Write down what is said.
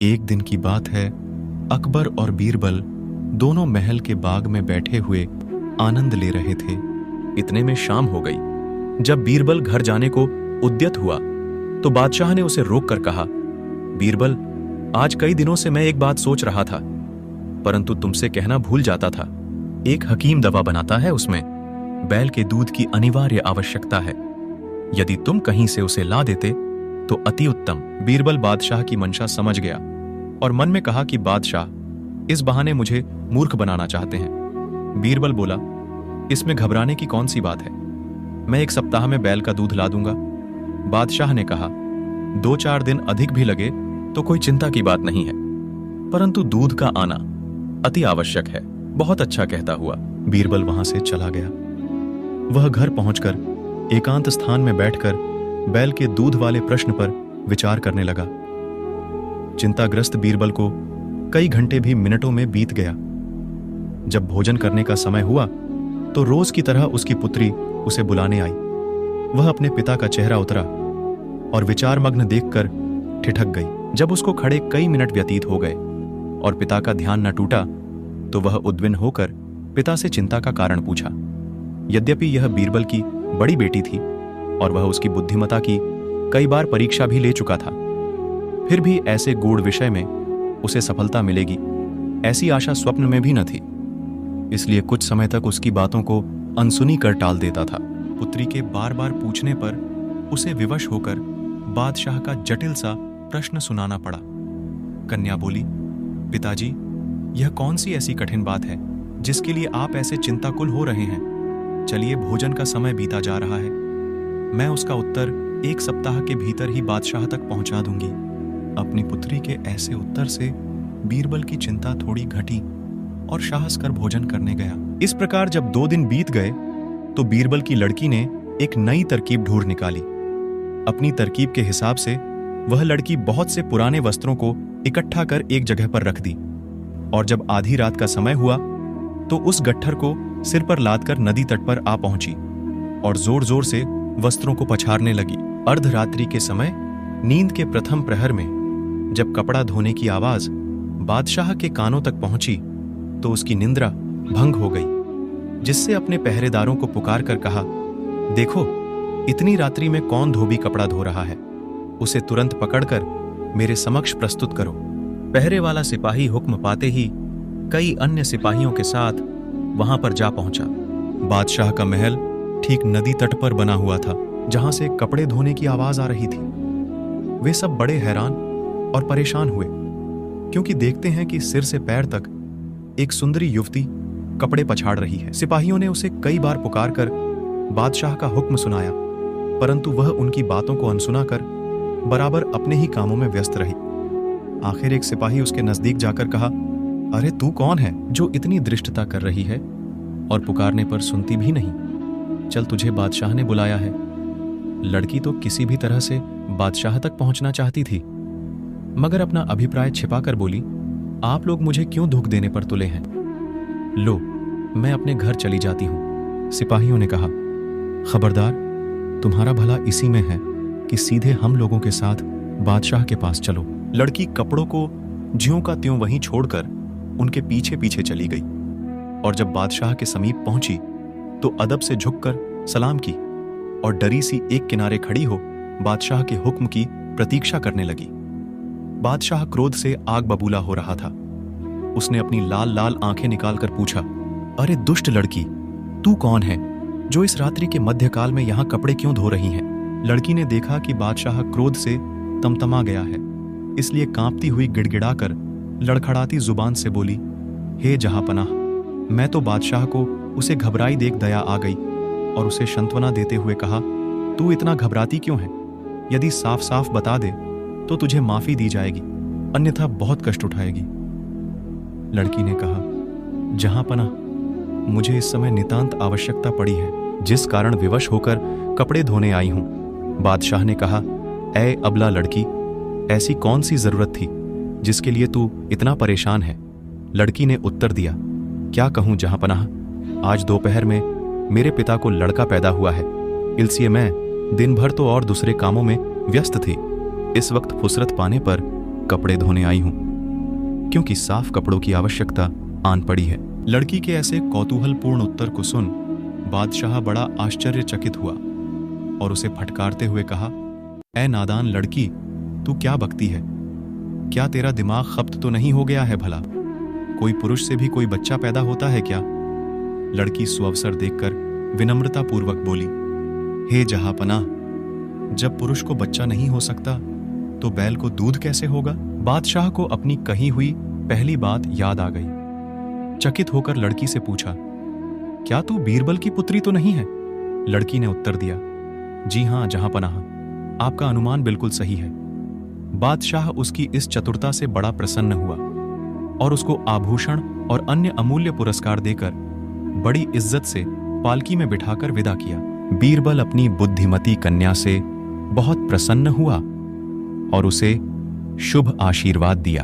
एक दिन की बात है, अकबर और बीरबल दोनों महल के बाग में बैठे हुए आनंद ले रहे थे। इतने में शाम हो गई। जब बीरबल घर जाने को उद्यत हुआ तो बादशाह ने उसे रोककर कहा, बीरबल, आज कई दिनों से मैं एक बात सोच रहा था, परंतु तुमसे कहना भूल जाता था। एक हकीम दवा बनाता है, उसमें बैल के दूध की अनिवार्य आवश्यकता है। यदि तुम कहीं से उसे ला देते तो अति उत्तम। बीरबल बादशाह की मंशा समझ गया और मन में कहा कि बादशाह इस बहाने मुझे मूर्ख बनाना चाहते हैं। बीरबल बोला, इसमें घबराने की कौन सी बात है, मैं एक सप्ताह में बैल का दूध ला दूंगा। बादशाह ने कहा, 2-4 दिन अधिक भी लगे तो कोई चिंता की बात नहीं है, परंतु दूध का आना अति आवश्यक है। बहुत अच्छा कहता हुआ बीरबल वहां से चला गया। वह घर पहुंचकर एकांत स्थान में बैठकर बैल के दूध वाले प्रश्न पर विचार करने लगा। चिंताग्रस्त बीरबल को कई घंटे भी मिनटों में बीत गया। जब भोजन करने का समय हुआ तो रोज की तरह उसकी पुत्री उसे बुलाने आई। वह अपने पिता का चेहरा उतरा और विचारमग्न देखकर ठिठक गई। जब उसको खड़े कई मिनट व्यतीत हो गए और पिता का ध्यान न टूटा तो वह उद्विग्न होकर पिता से चिंता का कारण पूछा। यद्यपि यह बीरबल की बड़ी बेटी थी और वह उसकी बुद्धिमता की कई बार परीक्षा भी ले चुका था, फिर भी ऐसे गूढ़ विषय में उसे सफलता मिलेगी ऐसी आशा स्वप्न में भी न थी। इसलिए कुछ समय तक उसकी बातों को अनसुनी कर टाल देता था। पुत्री के बार बार पूछने पर उसे विवश होकर बादशाह का जटिल सा प्रश्न सुनाना पड़ा। कन्या बोली, पिताजी, यह कौन सी ऐसी कठिन बात है जिसके लिए आप ऐसे चिंताकुल हो रहे हैं? चलिए, भोजन का समय बीता जा रहा है, मैं उसका उत्तर 1 सप्ताह के भीतर ही बादशाह तक पहुंचा दूंगी। अपनी पुत्री के ऐसे उत्तर से बीरबल की चिंता थोड़ी घटी और साहस कर भोजन करने गया। इस प्रकार जब 2 दिन बीत गए तो बीरबल की लड़की ने एक नई तरकीब ढूंढ निकाली। अपनी तरकीब के हिसाब से वह लड़की बहुत से पुराने वस्त्रों को इकट्ठा कर एक जगह पर रख दी और जब आधी रात का समय हुआ तो उस गट्ठर को सिर पर लादकर नदी तट पर आ पहुंची और जोर जोर से वस्त्रों को पछाड़ने लगी। अर्धरात्रि के समय नींद के प्रथम प्रहर में जब कपड़ा धोने की आवाज बादशाह के कानों तक पहुंची तो उसकी निंद्रा भंग हो गई, जिससे अपने पहरेदारों को पुकार कर कहा, देखो, इतनी रात्रि में कौन धोबी कपड़ा धो रहा है, उसे तुरंत पकड़कर मेरे समक्ष प्रस्तुत करो। पहरे वाला सिपाही हुक्म पाते ही कई अन्य सिपाहियों के साथ वहां पर जा पहुंचा। बादशाह का महल ठीक नदी तट पर बना हुआ था, जहां से कपड़े धोने की आवाज आ रही थी। वे सब बड़े हैरान और परेशान हुए, क्योंकि देखते हैं कि सिर से पैर तक एक सुंदरी युवती कपड़े पछाड़ रही है। सिपाहियों ने उसे कई बार पुकार कर बादशाह का हुक्म सुनाया, परंतु वह उनकी बातों को अनसुना कर बराबर अपने ही कामों में व्यस्त रही। आखिर एक सिपाही उसके नजदीक जाकर कहा, अरे तू कौन है जो इतनी दृष्टता कर रही है और पुकारने पर सुनती भी नहीं? चल, तुझे बादशाह ने बुलाया है। लड़की तो किसी भी तरह से बादशाह तक पहुंचना चाहती थी, मगर अपना अभिप्राय छिपाकर बोली, आप लोग मुझे क्यों दुख देने पर तुले हैं? लो, मैं अपने घर चली जाती हूं। सिपाहियों ने कहा, खबरदार, तुम्हारा भला इसी में है कि सीधे हम लोगों के साथ बादशाह के पास चलो। लड़की कपड़ों को ज्यों का त्यों वहीं छोड़कर उनके पीछे पीछे चली गई और जब बादशाह के समीप पहुंची तो अदब से झुककर सलाम की और डरी सी एक किनारे खड़ी हो बादशाह के हुक्म की प्रतीक्षा करने लगी। बादशाह क्रोध से आग बबूला हो रहा था। उसने अपनी लाल लाल आंखें निकालकर पूछा, अरे दुष्ट लड़की, तू कौन है जो इस रात्रि के मध्यकाल में यहां कपड़े क्यों धो रही है? लड़की ने देखा कि बादशाह क्रोध से तमतमा गया है, इसलिए कांपती हुई गिड़गिड़ाकर लड़खड़ाती जुबान से बोली, हे जहांपनाह, मैं तो बादशाह को उसे घबराई देख दया आ गई और उसे सांत्वना देते हुए कहा, तू इतना घबराती क्यों है? यदि साफ साफ बता दे तो तुझे माफी दी जाएगी, अन्यथा बहुत कष्ट उठाएगी। लड़की ने कहा, जहांपनाह, मुझे इस समय नितांत आवश्यकता पड़ी है, जिस कारण विवश होकर कपड़े धोने आई हूं। बादशाह ने कहा, ऐ अबला लड़की, ऐसी कौन सी जरूरत थी जिसके लिए तू इतना परेशान है? लड़की ने उत्तर दिया, क्या कहूं जहांपनाह, आज दोपहर में मेरे पिता को लड़का पैदा हुआ है, इसलिए मैं दिन भर तो और दूसरे कामों में व्यस्त थी। इस वक्त फुसरत पाने पर कपड़े धोने आई हूं, क्योंकि साफ कपड़ों की आवश्यकता आन पड़ी है। लड़की के ऐसे कौतूहलपूर्ण उत्तर को सुन बादशाह बड़ा आश्चर्यचकित हुआ और उसे फटकारते हुए कहा, ऐ नादान लड़की, तू क्या बकती है? क्या तेरा दिमाग खप्त तो नहीं हो गया है भला? कोई पुरुष से भी कोई बच्चा पैदा होता है क्या? लड़की सुअवसर देखकर विनम्रतापूर्वक बोली, हे जहांपनाह, जब पुरुष को बच्चा नहीं हो सकता तो बैल को दूध कैसे होगा? बादशाह को अपनी कही हुई पहली बात याद आ गई। चकित होकर लड़की से पूछा, क्या तू बीरबल की पुत्री तो नहीं है? लड़की ने उत्तर दिया, जी हां जहांपनाह, आपका अनुमान बिल्कुल सही है। बादशाह उसकी इस चतुरता से बड़ा प्रसन्न हुआ और उसको आभूषण और अन्य अमूल्य पुरस्कार देकर बड़ी इज्जत से पालकी में बिठाकर विदा किया। बीरबल अपनी बुद्धिमती कन्या से बहुत प्रसन्न हुआ और उसे शुभ आशीर्वाद दिया।